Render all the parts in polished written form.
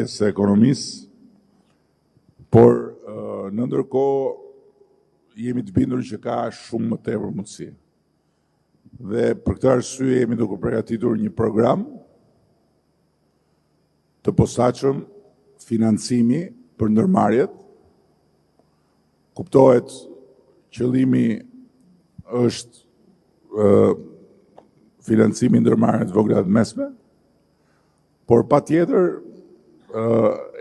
pjesë së ekonomisë, por në ndërkohë jemi të bindur që ka shumë më tepër mundësi. Dhe për këtë arsye jemi duke përgatitur një program të posaçëm financimi për ndërmarrjet. Kuptohet, qëllimi është financimi i ndërmarrjeve të vogla të mesme, por patjetër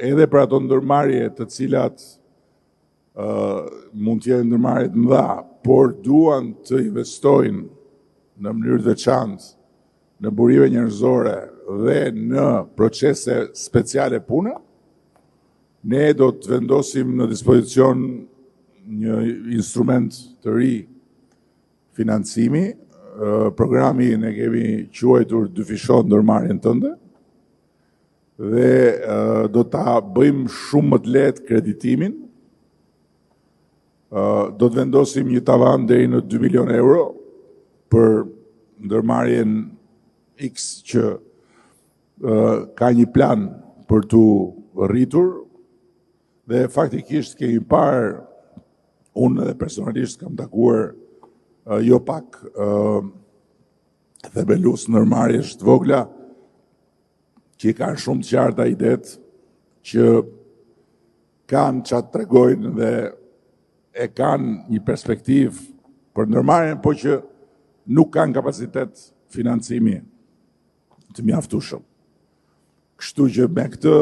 edhe për ato ndërmarrje të cilat mund të jenë ndërmarrje të mëdha, por duan të investojnë në mënyrë të veçantë në burime njerëzore dhe në procese speciale pune, ne do të vendosim në dispozicion një instrument të ri financimi. Programi ne kemi quajtur dyfishon ndërmarrjen tënde dhe do ta bëjmë shumë më të lehtë kreditimin. Do të vendosim një tavan deri në 2 milion euro për ndërmarrjen X që ka një plan për të rritur dhe faktikisht kemi parë, unë edhe personalisht kam takuar jo pak themelus ndërmarrjesh të vogla që i kanë shumë të qarta idet, që kanë çfarë tregojnë dhe e kanë një perspektivë për ndërmarrjen, po që nuk kanë kapacitet financimi të mjaftueshëm. Kështu që me këtë